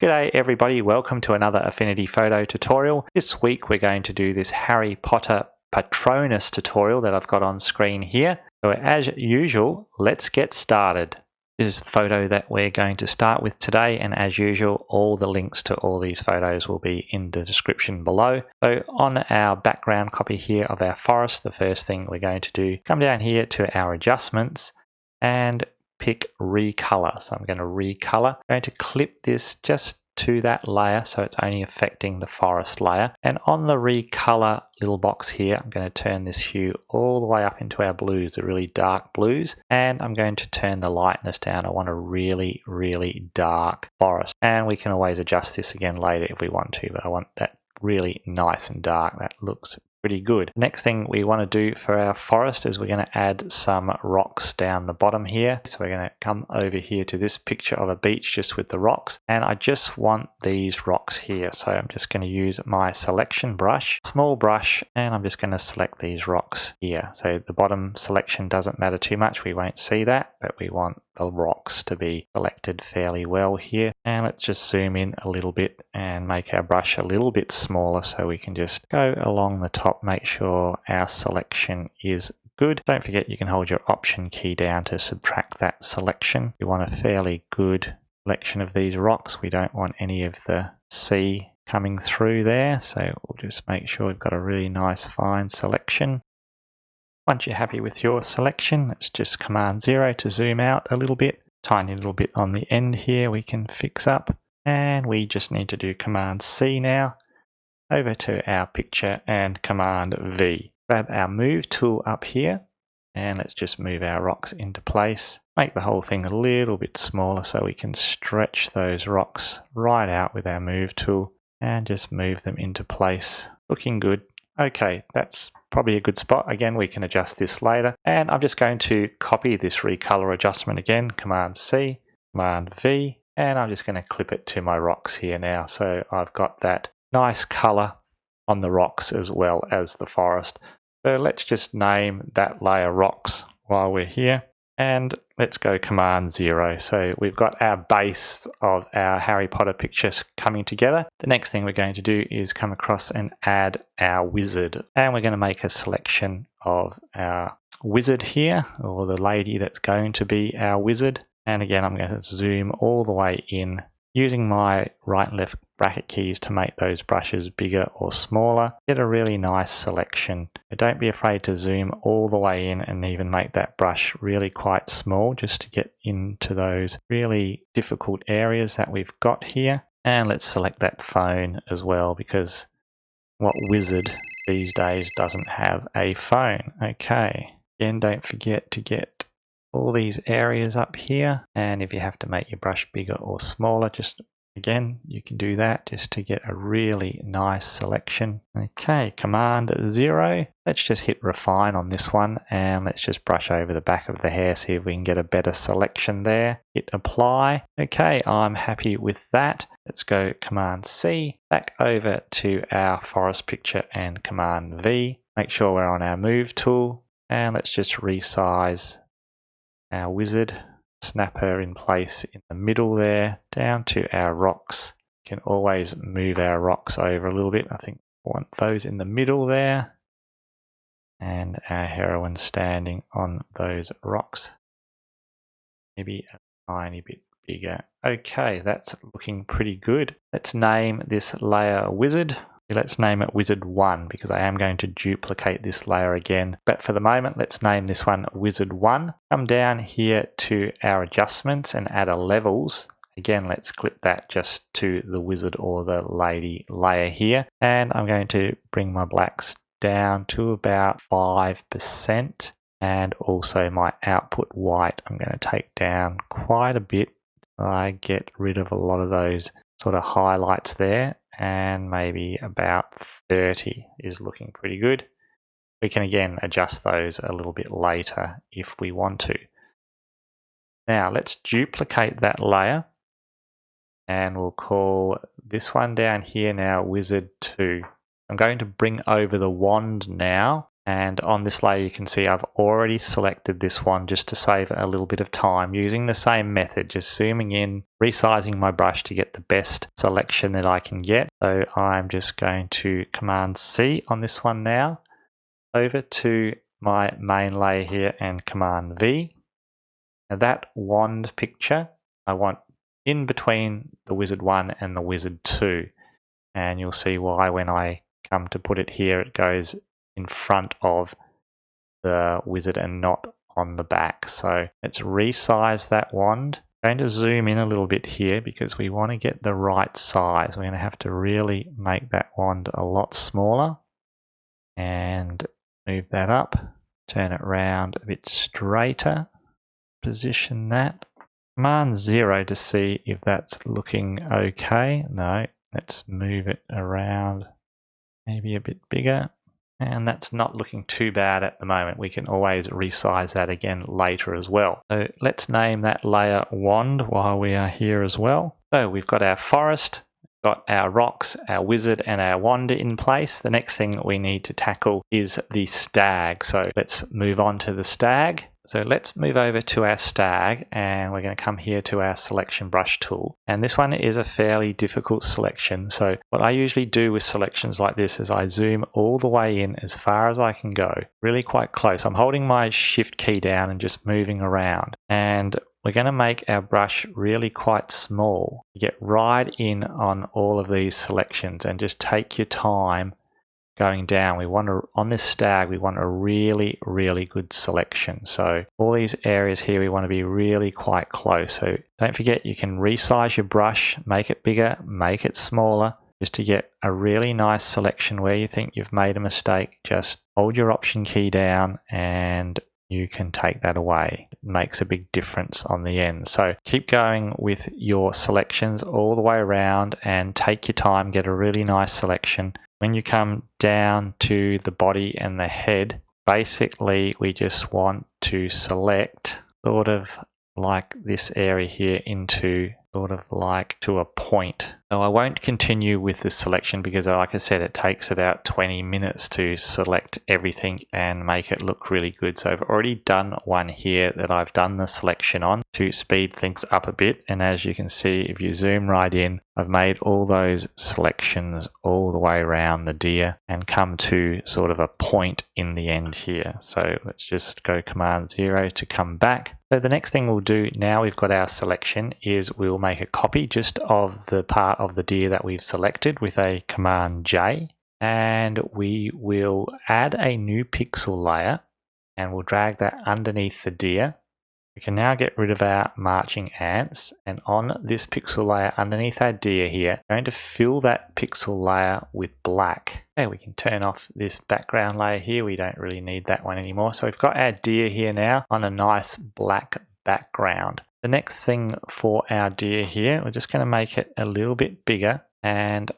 G'day everybody, welcome to another Affinity photo tutorial. This week we're going to do this Harry Potter Patronus tutorial that I've got on screen here. So as usual, let's get started. This is the photo that we're going to start with today, and as usual, all the links to all these photos will be in the description below. So on our background copy here of our forest, the first thing we're going to do, come down here to our adjustments and pick recolor. So I'm going to recolor. I'm going to clip this just to that layer so it's only affecting the forest layer. And on the recolor little box here, I'm going to turn this hue all the way up into our blues, the really dark blues. And I'm going to turn the lightness down. I want a really, really dark forest. And we can always adjust this again later if we want to, but I want that really nice and dark. That looks pretty good. Next thing we want to do for our forest is we're going to add some rocks down the bottom here. So we're going to come over here to this picture of a beach just with the rocks, and I just want these rocks here. So I'm just going to use my selection brush, small brush, and I'm just going to select these rocks here. So the bottom selection doesn't matter too much, we won't see that, but we want the rocks to be selected fairly well here. And let's just zoom in a little bit and make our brush a little bit smaller so we can just go along the top, make sure our selection is good. Don't forget you can hold your option key down to subtract that selection. We want a fairly good selection of these rocks. We don't want any of the sea coming through there, so we'll just make sure we've got a really nice fine selection. Once you're happy with your selection, let's just Command 0 to zoom out a little bit. Tiny little bit on the end here we can fix up. And we just need to do Command C now. Over to our picture and Command V. Grab our Move tool up here. And let's just move our rocks into place. Make the whole thing a little bit smaller so we can stretch those rocks right out with our Move tool. And just move them into place. Looking good. Okay, that's probably a good spot. Again, we can adjust this later. And I'm just going to copy this recolor adjustment again, Command C, Command V, and I'm just going to clip it to my rocks here now. So I've got that nice color on the rocks as well as the forest. So let's just name that layer rocks while we're here. And let's go Command 0. So we've got our base of our Harry Potter pictures coming together. The next thing we're going to do is come across and add our wizard. And we're going to make a selection of our wizard here, or the lady that's going to be our wizard. And again, I'm going to zoom all the way in using my right and left bracket keys to make those brushes bigger or smaller. Get a really nice selection. But don't be afraid to zoom all the way in and even make that brush really quite small just to get into those really difficult areas that we've got here. And let's select that phone as well, because what wizard these days doesn't have a phone? Okay. Again, don't forget to get all these areas up here, and if you have to make your brush bigger or smaller, just again you can do that just to get a really nice selection. Okay, Command 0. Let's just hit refine on this one, and let's just brush over the back of the hair, see if we can get a better selection there. Hit apply. Okay, I'm happy with that. Let's go Command C, back over to our forest picture and Command V. Make sure we're on our move tool, and let's just resize our wizard, snap her in place in the middle there, down to our rocks. You can always move our rocks over a little bit. I think we want those in the middle there. And our heroine standing on those rocks. Maybe a tiny bit bigger. Okay, that's looking pretty good. Let's name this layer wizard. Let's name it Wizard 1 because I am going to duplicate this layer again. But for the moment, let's name this one Wizard 1. Come down here to our adjustments and add a levels. Again, let's clip that just to the wizard or the lady layer here. And I'm going to bring my blacks down to about 5%. And also my output white, I'm going to take down quite a bit. I get rid of a lot of those sort of highlights there. And maybe about 30 is looking pretty good. We can again adjust those a little bit later if we want to. Now let's duplicate that layer, and we'll call this one down here now Wizard 2. I'm going to bring over the wand now And on this layer you can see I've already selected this one just to save a little bit of time using the same method, just zooming in, resizing my brush to get the best selection that I can get. So I'm just going to Command C on this one now, over to my main layer here and Command V. Now that wand picture I want in between the Wizard 1 and the Wizard 2, and you'll see why when I come to put it here it goes in front of the wizard and not on the back. So let's resize that wand. I'm going to zoom in a little bit here because we want to get the right size. We're going to have to really make that wand a lot smaller and move that up, turn it around a bit straighter, position that. Command 0 to see if that's looking okay. No, let's move it around maybe a bit bigger. And that's not looking too bad at the moment. We can always resize that again later as well. So let's name that layer wand while we are here as well. So we've got our forest, got our rocks, our wizard and our wand in place. The next thing we need to tackle is the stag. So let's move on to the stag. So let's move over to our stag and we're going to come here to our selection brush tool. And this one is a fairly difficult selection. So what I usually do with selections like this is I zoom all the way in as far as I can go, really quite close. I'm holding my shift key down and just moving around. And we're going to make our brush really quite small. Get right in on all of these selections and just take your time going down. We want to, on this stag, we want a really, really good selection. So all these areas here, we want to be really quite close. So don't forget, you can resize your brush, make it bigger, make it smaller, just to get a really nice selection. Where you think you've made a mistake, just hold your Option key down and you can take that away. It makes a big difference on the end. So keep going with your selections all the way around and take your time, get a really nice selection. When you come down to the body and the head, basically we just want to select sort of like this area here into sort of like to a point. So I won't continue with the selection because, like I said, it takes about 20 minutes to select everything and make it look really good. So I've already done one here that I've done the selection on to speed things up a bit. And as you can see, if you zoom right in, I've made all those selections all the way around the deer and come to sort of a point in the end here. So let's just go Command 0 to come back. So the next thing we'll do now we've got our selection is we'll make a copy just of the part of the deer that we've selected with a Command J, and we will add a new pixel layer and we'll drag that underneath the deer. We can now get rid of our marching ants, and on this pixel layer underneath our deer here, I'm going to fill that pixel layer with black. Okay, we can turn off this background layer here. We don't really need that one anymore. So we've got our deer here now on a nice black background. The next thing for our deer here, we're just going to make it a little bit bigger, and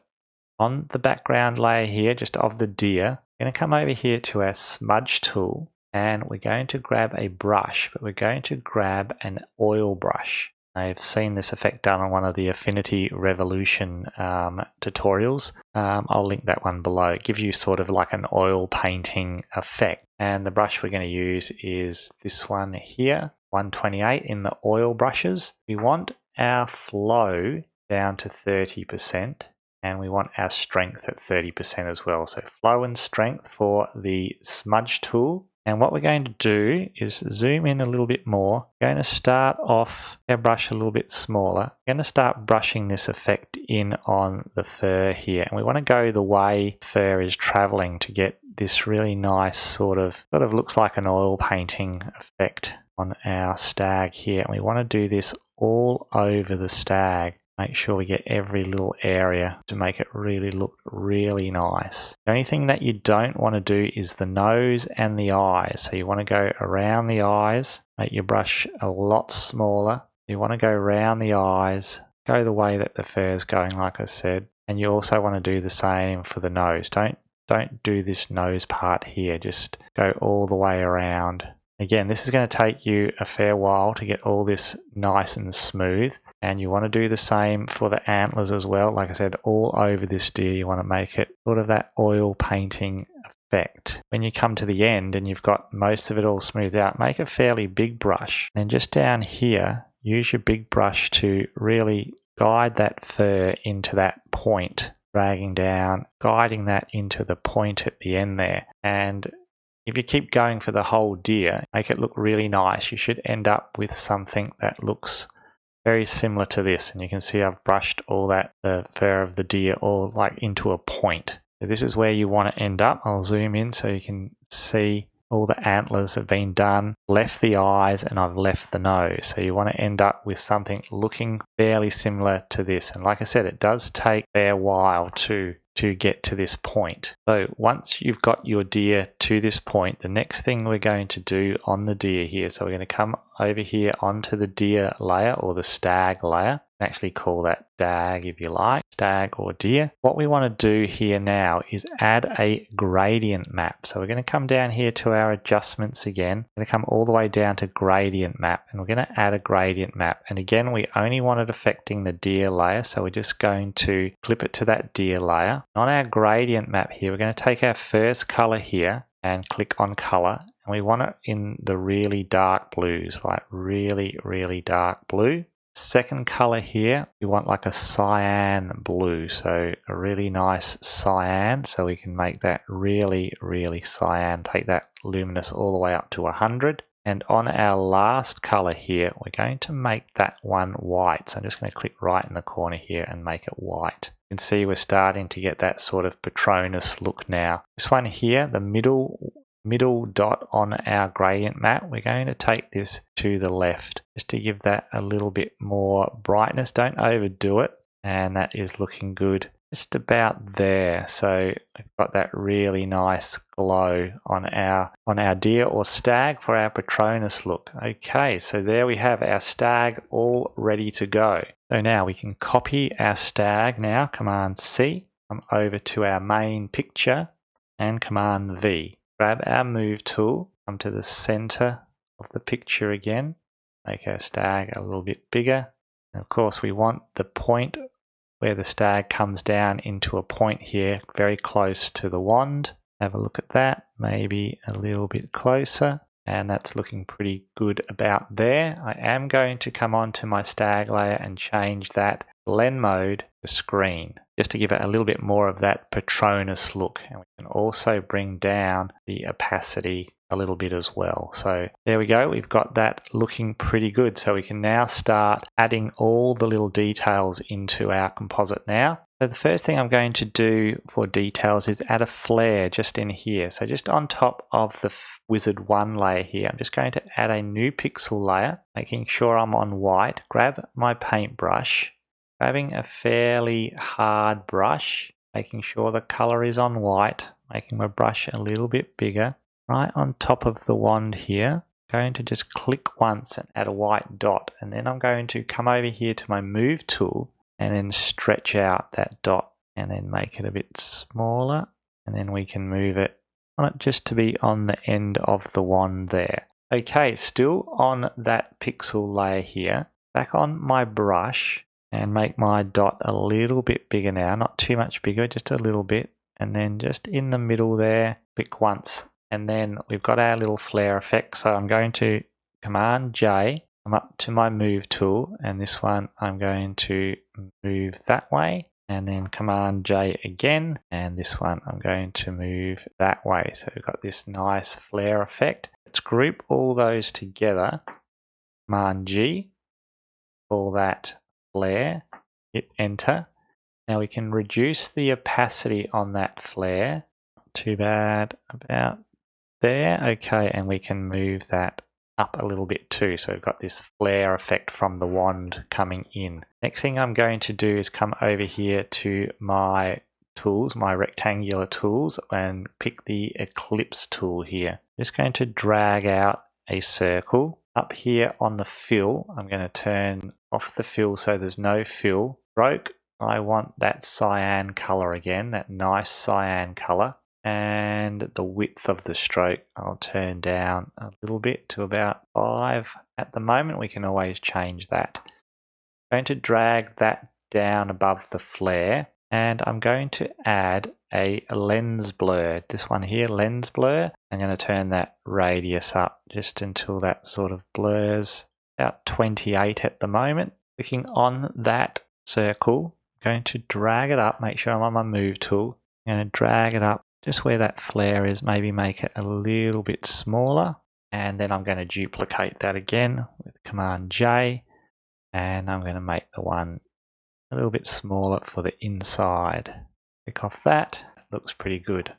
on the background layer here, just of the deer, we're going to come over here to our smudge tool. And we're going to grab a brush, but we're going to grab an oil brush. I've seen this effect done on one of the Affinity Revolution tutorials. I'll link that one below. It gives you sort of like an oil painting effect. And the brush we're going to use is this one here, 128 in the oil brushes. We want our flow down to 30%. And we want our strength at 30% as well. So flow and strength for the smudge tool. And what we're going to do is zoom in a little bit more. We're going to start off our brush a little bit smaller. We're going to start brushing this effect in on the fur here. And we want to go the way fur is traveling to get this really nice sort of looks like an oil painting effect on our stag here. And we want to do this all over the stag. Make sure we get every little area to make it really look really nice. The only thing that you don't want to do is the nose and the eyes. So you want to go around the eyes, make your brush a lot smaller. You want to go around the eyes, go the way that the fur is going, like I said. And you also want to do the same for the nose. Don't do this nose part here. Just go all the way around. Again, this is going to take you a fair while to get all this nice and smooth. And you want to do the same for the antlers as well. Like I said, all over this deer, you want to make it sort of that oil painting effect. When you come to the end and you've got most of it all smoothed out, make a fairly big brush. And just down here, use your big brush to really guide that fur into that point, dragging down, guiding that into the point at the end there. And if you keep going for the whole deer, make it look really nice. You should end up with something that looks very similar to this. And you can see I've brushed all that, the fur of the deer, all like into a point. So this is where you want to end up. I'll zoom in so you can see all the antlers have been done, left the eyes, and I've left the nose. So you want to end up with something looking fairly similar to this. And like I said, it does take a fair while to get to this point. So once you've got your deer to this point, the next thing we're going to do on the deer here, so we're going to come over here onto the deer layer or the stag layer. You can actually call that stag if you like, stag or deer. What we want to do here now is add a gradient map. So we're going to come down here to our adjustments again. We're going to come all the way down to gradient map, and we're going to add a gradient map. And again, we only want it affecting the deer layer, so we're just going to flip it to that deer layer. On our gradient map here, we're going to take our first color here and click on color, and we want it in the really dark blues, like really, really dark blue. Second color here, we want like a cyan blue, so a really nice cyan, so we can make that really, really cyan. Take that luminous all the way up to 100. And on our last color here, we're going to make that one white. So I'm just going to click right in the corner here and make it white. You can see we're starting to get that sort of Patronus look now. This one here, the middle dot on our gradient map, we're going to take this to the left just to give that a little bit more brightness. Don't overdo it. And that is looking good. Just about there. So we've got that really nice glow on our deer or stag for our Patronus look. Okay, so there we have our stag all ready to go. So now we can copy our stag now, Command C, come over to our main picture and Command V. Grab our move tool, come to the center of the picture again, make our stag a little bit bigger. And of course we want the point where the stag comes down into a point here, very close to the wand. Have a look at that, maybe a little bit closer, and that's looking pretty good about there. I am going to come onto my stag layer and change that blend mode to screen, just to give it a little bit more of that Patronus look. And we can also bring down the opacity a little bit as well. So there we go, we've got that looking pretty good. So we can now start adding all the little details into our composite now. So the first thing I'm going to do for details is add a flare just in here. So just on top of the Wizard 1 layer here, I'm just going to add a new pixel layer, making sure I'm on white. Grab my paintbrush, grabbing a fairly hard brush, making sure the color is on white, making my brush a little bit bigger. Right on top of the wand here, I'm going to just click once and add a white dot, and then I'm going to come over here to my move tool and then stretch out that dot and then make it a bit smaller, and then we can move it. I want it just to be on the end of the wand there. Okay, still on that pixel layer here, back on my brush and make my dot a little bit bigger now, not too much bigger, just a little bit, and then just in the middle there, click once. And then we've got our little flare effect. So I'm going to Command J, come up to my move tool, and this one I'm going to move that way, and then Command J again, and this one I'm going to move that way. So we've got this nice flare effect. Let's group all those together. Command G, call that flare, hit enter. Now we can reduce the opacity on that flare. Not too bad, about there. Okay, and we can move that up a little bit too. So we've got this flare effect from the wand coming in. Next thing I'm going to do is come over here to my tools, my rectangular tools, and pick the ellipse tool here. I'm just going to drag out a circle. Up here on the fill, I'm going to turn off the fill so there's no fill. Stroke, I want that cyan color again, that nice cyan color. And the width of the stroke I'll turn down a little bit to about 5. At the moment we can always change that. I'm going to drag that down above the flare, and I'm going to add a lens blur. This one here, lens blur. I'm going to turn that radius up just until that sort of blurs. About 28 at the moment. Clicking on that circle, I'm going to drag it up, make sure I'm on my move tool. I'm going to drag it up just where that flare is, maybe make it a little bit smaller. And then I'm going to duplicate that again with Command J. And I'm going to make the one a little bit smaller for the inside. Click off that. Looks pretty good.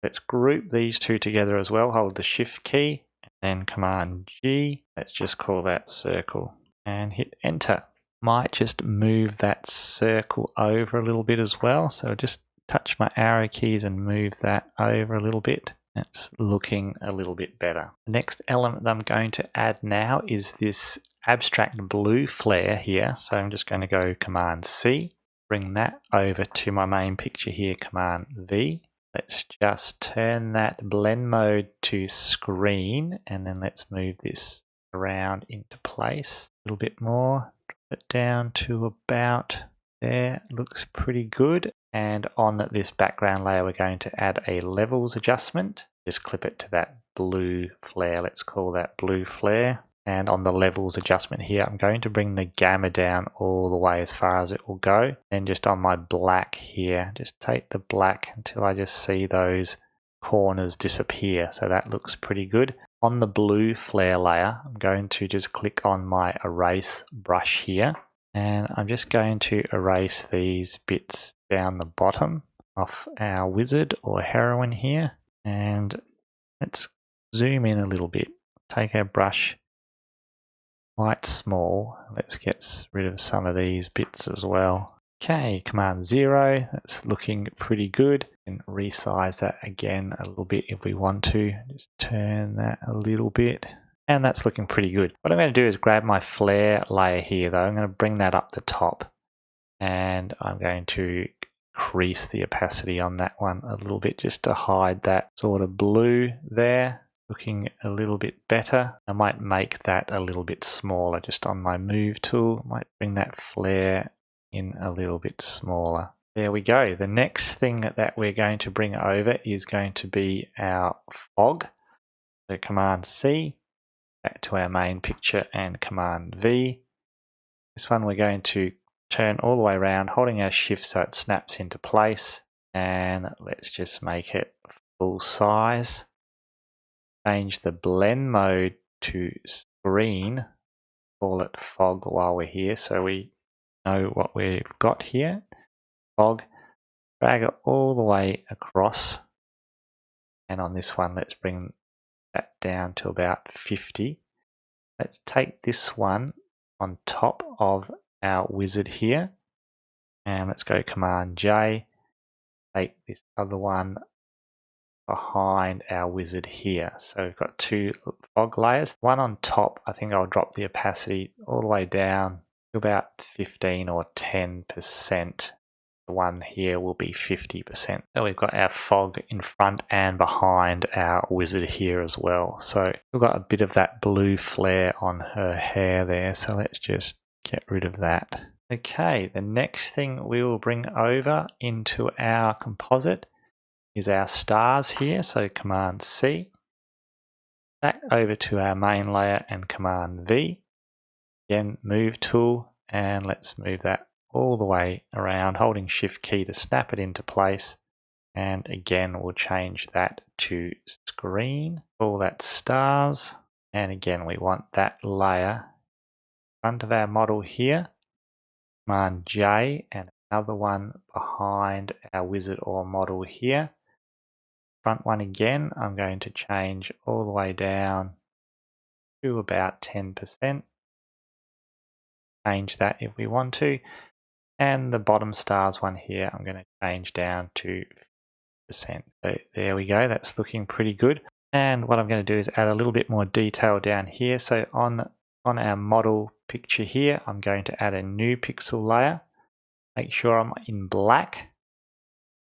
Let's group these two together as well. Hold the Shift key and then Command G. Let's just call that circle and hit Enter. Might just move that circle over a little bit as well. So just touch my arrow keys and move that over a little bit. That's looking a little bit better. The next element that I'm going to add now is this abstract blue flare here. So I'm just going to go Command C, bring that over to my main picture here, Command V. Let's just turn that blend mode to screen, and then let's move this around into place a little bit more. Drop it down to about there. Looks pretty good. And on this background layer, we're going to add a levels adjustment. Just clip it to that blue flare. Let's call that blue flare. And on the levels adjustment here, I'm going to bring the gamma down all the way as far as it will go. And just on my black here, just take the black until I just see those corners disappear. So that looks pretty good. On the blue flare layer, I'm going to just click on my erase brush here. And I'm just going to erase these bits down the bottom of our wizard or heroine here. And let's zoom in a little bit. Take our brush quite small. Let's get rid of some of these bits as well. Okay, Command 0. That's looking pretty good. And resize that again a little bit if we want to. Just turn that a little bit. And that's looking pretty good. What I'm going to do is grab my flare layer here though. I'm going to bring that up the top. And I'm going to increase the opacity on that one a little bit just to hide that sort of blue there. Looking a little bit better. I might make that a little bit smaller just on my move tool. Might bring that flare in a little bit smaller. There we go. The next thing that we're going to bring over is going to be our fog. So Command C, back to our main picture, and Command V. This one we're going to turn all the way around, holding our shift so it snaps into place. And let's just make it full size. Change the blend mode to screen, call it fog while we're here so we know what we've got here. Fog, drag it all the way across, and on this one let's bring that down to about 50. Let's take this one on top of our wizard here, and let's go Command J, take this other one behind our wizard here. So we've got two fog layers. One on top, I think I'll drop the opacity all the way down to about 15 or 10%. The one here will be 50%. So we've got our fog in front and behind our wizard here as well. So we've got a bit of that blue flare on her hair there. So let's just get rid of that. Okay, the next thing we will bring over into our composite is our stars here. So Command C, back over to our main layer and Command V. Again, move tool, and let's move that all the way around, holding Shift key to snap it into place. And again, we'll change that to screen, call that stars. And again, we want that layer in front of our model here. Command J, and another one behind our wizard or model here. Front one again, I'm going to change all the way down to about 10%. Change that if we want to. And the bottom stars one here, I'm going to change down to 50%. So there we go, that's looking pretty good. And what I'm going to do is add a little bit more detail down here. So on our model picture here, I'm going to add a new pixel layer. Make sure I'm in black.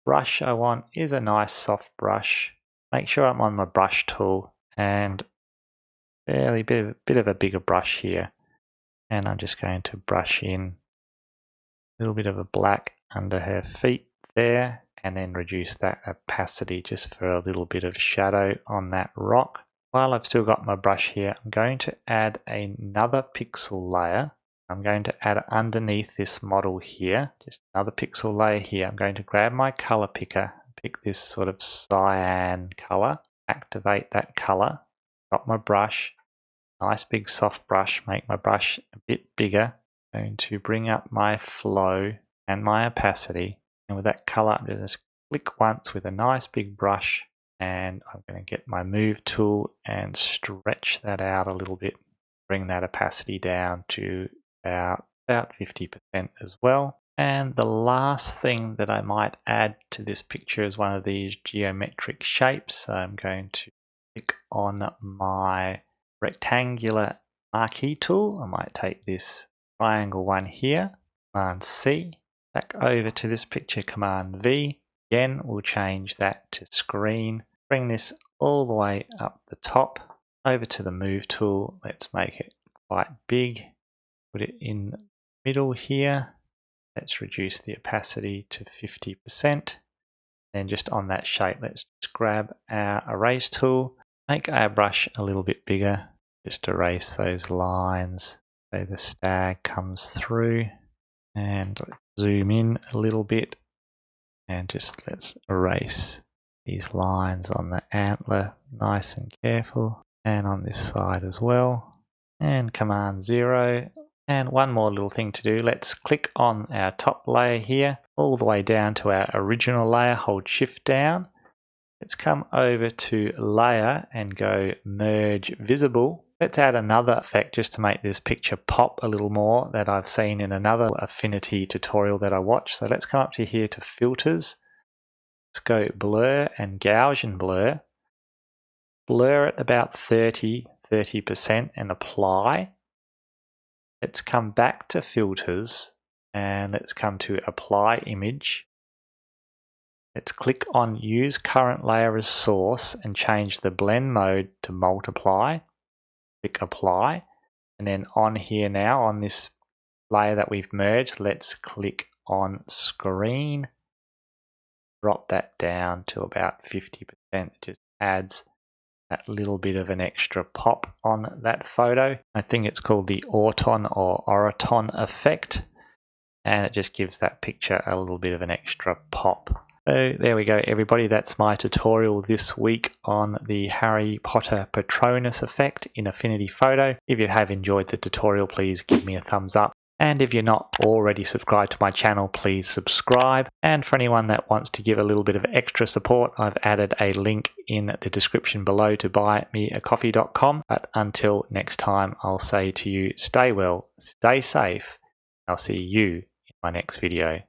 Brush I want is a nice soft brush. Make sure I'm on my brush tool and fairly bit of a bigger brush here. And I'm just going to brush in a little bit of a black under her feet there, and then reduce that opacity just for a little bit of shadow on that rock. While I've still got my brush here, I'm going to add another pixel layer. I'm going to add underneath this model here, just another pixel layer here. I'm going to grab my color picker, pick this sort of cyan color, activate that color, got my brush, nice big soft brush, make my brush a bit bigger. I'm going to bring up my flow and my opacity. And with that color, I'm going to just click once with a nice big brush, and I'm going to get my move tool and stretch that out a little bit, bring that opacity down to about 50% as well. And the last thing that I might add to this picture is one of these geometric shapes. So I'm going to click on my rectangular marquee tool. I might take this triangle one here, Command C, back over to this picture, Command V. Again, we'll change that to screen. Bring this all the way up the top, over to the move tool. Let's make it quite big. Put it in the middle here. Let's reduce the opacity to 50%. Then just on that shape, let's just grab our erase tool, make our brush a little bit bigger, just erase those lines so the stag comes through. And let's zoom in a little bit and just let's erase these lines on the antler, nice and careful, and on this side as well. And Command 0. And one more little thing to do, let's click on our top layer here, all the way down to our original layer, hold Shift down. Let's come over to Layer and go Merge Visible. Let's add another effect just to make this picture pop a little more that I've seen in another Affinity tutorial that I watched. So let's come up to here to Filters. Let's go Blur and Gaussian Blur. Blur at about 30% and apply. Let's come back to Filters and let's come to Apply Image. Let's click on Use Current Layer as Source and change the blend mode to Multiply. Click Apply, and then on here now, on this layer that we've merged, let's click on Screen. Drop that down to about 50%. It just adds that little bit of an extra pop on that photo. I think it's called the Orton or Oroton effect, and it just gives that picture a little bit of an extra pop. So there we go, everybody. That's my tutorial this week on the Harry Potter Patronus effect in Affinity Photo. If you have enjoyed the tutorial, please give me a thumbs up. And if you're not already subscribed to my channel, please subscribe. And for anyone that wants to give a little bit of extra support, I've added a link in the description below to buymeacoffee.com. But until next time, I'll say to you, stay well, stay safe. I'll see you in my next video.